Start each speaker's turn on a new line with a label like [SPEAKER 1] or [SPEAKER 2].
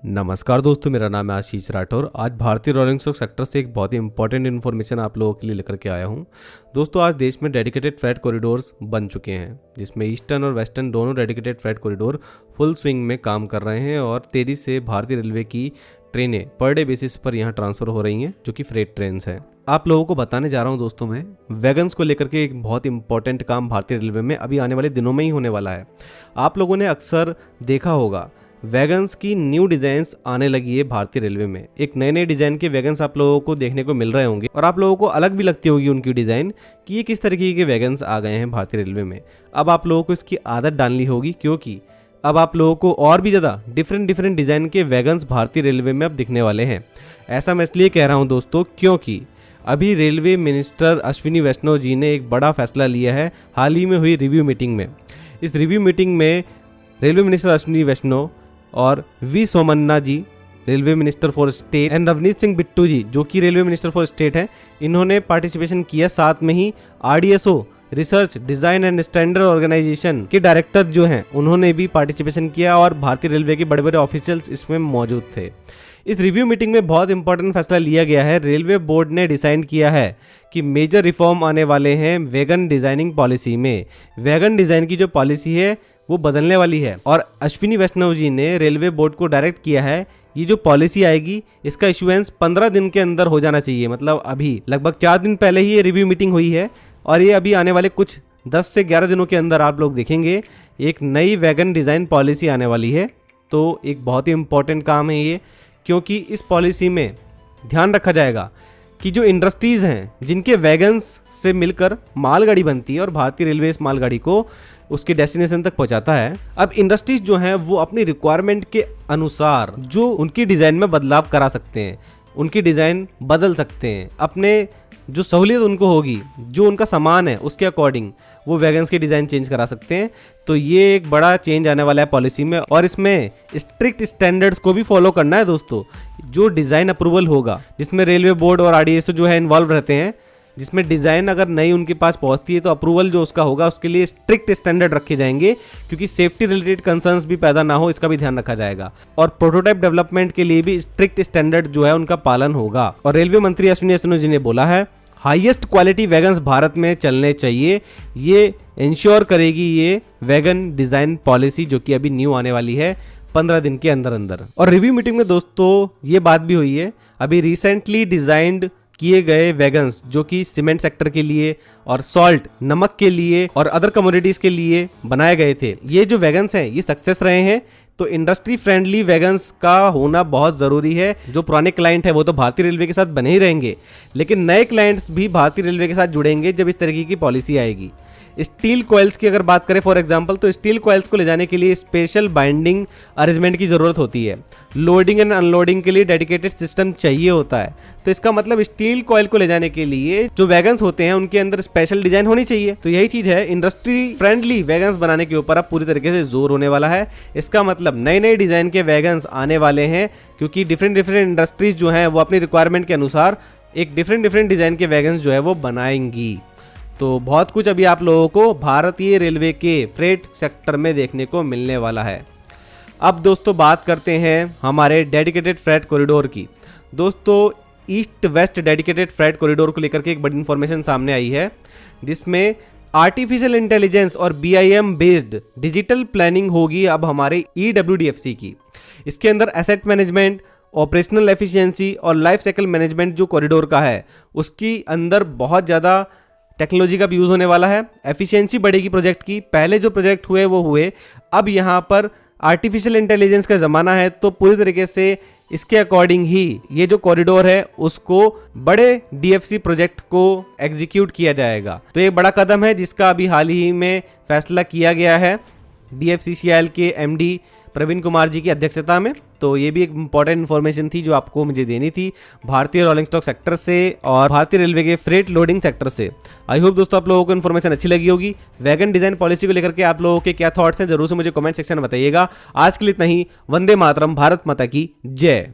[SPEAKER 1] नमस्कार दोस्तों, मेरा नाम है आशीष राठौर। आज भारतीय रोलिंग स्टॉक सेक्टर से एक बहुत ही इंपॉर्टेंट इन्फॉर्मेशन आप लोगों के लिए लेकर के आया हूं। दोस्तों, आज देश में डेडिकेटेड फ्रेट कॉरिडोर्स बन चुके हैं, जिसमें ईस्टर्न और वेस्टर्न दोनों dedicated freight corridor full swing में काम कर रहे हैं और तेजी से भारतीय रेलवे की ट्रेनें पर डे बेसिस पर यहाँ ट्रांसफ़र हो रही हैं, जो कि फ्रेट ट्रेन्स हैं। आप लोगों को बताने जा रहा हूँ दोस्तों, मैं वैगन्स को लेकर के एक बहुत इंपॉर्टेंट काम भारतीय रेलवे में अभी आने वाले दिनों में ही होने वाला है। आप लोगों ने अक्सर देखा होगा वैगन्स की न्यू डिज़ाइंस आने लगी है भारतीय रेलवे में। एक नए नए डिज़ाइन के वैगन्स आप लोगों को देखने को मिल रहे होंगे और आप लोगों को अलग भी लगती होगी उनकी डिज़ाइन कि ये किस तरीके के वैगन्स आ गए हैं भारतीय रेलवे में। अब आप लोगों को इसकी आदत डालनी होगी, क्योंकि अब आप लोगों को और भी ज़्यादा डिफरेंट डिज़ाइन के वैगन्स भारतीय रेलवे में अब दिखने वाले हैं। ऐसा मैं इसलिए कह रहा हूँ दोस्तों, क्योंकि अभी रेलवे मिनिस्टर अश्विनी वैष्णव जी ने एक बड़ा फैसला लिया है हाल ही में हुई रिव्यू मीटिंग में। इस रिव्यू मीटिंग में रेलवे मिनिस्टर अश्विनी वैष्णव और V Somanna ji, railway minister for state, and Navneet Singh Bittu ji, जो कि रेलवे मिनिस्टर फॉर स्टेट हैं, इन्होंने पार्टिसिपेशन किया। साथ में ही RDSO research design and standard organisation के डायरेक्टर जो हैं, उन्होंने भी पार्टिसिपेशन किया और भारतीय रेलवे के बड़े बड़े ऑफिशियल्स इसमें मौजूद थे। इस रिव्यू मीटिंग में बहुत इंपॉर्टेंट फैसला लिया गया है। रेलवे बोर्ड ने डिसाइड किया है कि मेजर रिफॉर्म आने वाले हैं वैगन डिज़ाइनिंग पॉलिसी में। वैगन डिज़ाइन की जो पॉलिसी है वो बदलने वाली है और अश्विनी वैष्णव जी ने रेलवे बोर्ड को डायरेक्ट किया है, ये जो पॉलिसी आएगी इसका इशुएंस 15 दिन के अंदर हो जाना चाहिए। मतलब अभी लगभग 4 दिन पहले ही ये रिव्यू मीटिंग हुई है और ये अभी आने वाले कुछ 10 से 11 दिनों के अंदर आप लोग देखेंगे एक नई वैगन डिज़ाइन पॉलिसी आने वाली है। तो एक बहुत ही इंपॉर्टेंट काम है ये, क्योंकि इस पॉलिसी में ध्यान रखा जाएगा कि जो इंडस्ट्रीज़ हैं जिनके वैगन्स से मिलकर मालगाड़ी बनती है और भारतीय रेलवे इस मालगाड़ी को उसके डेस्टिनेशन तक पहुंचाता है, अब इंडस्ट्रीज जो हैं वो अपनी रिक्वायरमेंट के अनुसार जो उनकी डिज़ाइन में बदलाव करा सकते हैं, उनकी डिज़ाइन बदल सकते हैं, अपने जो सहूलियत उनको होगी, जो उनका सामान है उसके अकॉर्डिंग वो वैगन्स की डिज़ाइन चेंज करा सकते हैं। तो ये एक बड़ा चेंज आने वाला है पॉलिसी में और इसमें स्ट्रिक्ट स्टैंडर्ड्स को भी फॉलो करना है दोस्तों। जो डिज़ाइन अप्रूवल होगा, जिसमें रेलवे बोर्ड और RDSO जो है इन्वॉल्व रहते हैं, जिसमें डिज़ाइन अगर नई उनके पास पहुंचती है तो अप्रूवल जो उसका होगा उसके लिए स्ट्रिक्ट स्टैंडर्ड रखे जाएंगे, क्योंकि सेफ्टी रिलेटेड कंसर्न्स भी पैदा ना हो इसका भी ध्यान रखा जाएगा। और प्रोटोटाइप डेवलपमेंट के लिए भी स्ट्रिक्ट स्टैंडर्ड जो है उनका पालन होगा। और रेलवे मंत्री अश्विनी वैष्णव जी ने बोला है हाईएस्ट क्वालिटी वैगन्स भारत में चलने चाहिए। ये इंश्योर करेगी ये वैगन डिज़ाइन पॉलिसी, जो कि अभी न्यू आने वाली है 15 दिन के अंदर अंदर। और रिव्यू मीटिंग में दोस्तों ये बात भी हुई है, अभी रिसेंटली डिजाइंड किए गए वैगन्स जो कि सीमेंट सेक्टर के लिए और सॉल्ट नमक के लिए और अदर कमोडिटीज के लिए बनाए गए थे, ये जो वैगन्स हैं ये सक्सेस रहे हैं। तो इंडस्ट्री फ्रेंडली वैगन्स का होना बहुत ज़रूरी है। जो पुराने क्लाइंट है वो तो भारतीय रेलवे के साथ बने ही रहेंगे, लेकिन नए क्लाइंट्स भी भारतीय रेलवे के साथ जुड़ेंगे जब इस तरीके की पॉलिसी आएगी। स्टील कॉइल्स की अगर बात करें फॉर एग्जांपल, तो स्टील कॉइल्स को ले जाने के लिए स्पेशल बाइंडिंग अरेंजमेंट की ज़रूरत होती है। लोडिंग एंड अनलोडिंग के लिए डेडिकेटेड सिस्टम चाहिए होता है। तो इसका मतलब स्टील कॉइल को ले जाने के लिए जो वैगन्स होते हैं उनके अंदर स्पेशल डिजाइन होनी चाहिए। तो यही चीज़ है, इंडस्ट्री फ्रेंडली वैगन्स बनाने के ऊपर अब पूरी तरीके से जोर होने वाला है। इसका मतलब नए नए डिज़ाइन के वैगन्स आने वाले हैं, क्योंकि डिफरेंट इंडस्ट्रीज जो हैं वो अपनी रिक्वायरमेंट के अनुसार एक डिफरेंट डिज़ाइन के वैगन्स जो है वो बनाएंगी। तो बहुत कुछ अभी आप लोगों को भारतीय रेलवे के फ्रेट सेक्टर में देखने को मिलने वाला है। अब दोस्तों बात करते हैं हमारे डेडिकेटेड फ्रेट कॉरिडोर की। दोस्तों, east west dedicated freight corridor को लेकर के एक बड़ी इन्फॉर्मेशन सामने आई है, जिसमें आर्टिफिशियल इंटेलिजेंस और BIM बेस्ड डिजिटल प्लानिंग होगी अब हमारे EWDFC की। इसके अंदर एसेट मैनेजमेंट, ऑपरेशनल एफिशिएंसी और लाइफ साइकिल मैनेजमेंट जो कॉरिडोर का है उसकी अंदर बहुत ज़्यादा टेक्नोलॉजी का भी यूज़ होने वाला है। एफिशिएंसी बढ़ेगी प्रोजेक्ट की। पहले जो प्रोजेक्ट हुए वो हुए, अब यहाँ पर आर्टिफिशियल इंटेलिजेंस का ज़माना है, तो पूरी तरीके से इसके अकॉर्डिंग ही ये जो कॉरिडोर है उसको बड़े DFC प्रोजेक्ट को एग्जीक्यूट किया जाएगा। तो ये बड़ा कदम है जिसका अभी हाल ही में फैसला किया गया है DFCCIL के MD प्रवीण कुमार जी की अध्यक्षता में। तो ये भी एक इंपॉर्टेंट इन्फॉर्मेशन थी जो आपको मुझे देनी थी भारतीय रोलिंग स्टॉक सेक्टर से और भारतीय रेलवे के फ्रेट लोडिंग सेक्टर से। आई होप दोस्तों आप लोगों को इन्फॉर्मेशन अच्छी लगी होगी। वैगन डिज़ाइन पॉलिसी को लेकर के आप लोगों के क्या थॉट्स हैं जरूर से मुझे कमेंट सेक्शन में बताइएगा। आज के लिए इतना ही। वंदे मातरम, भारत माता की जय।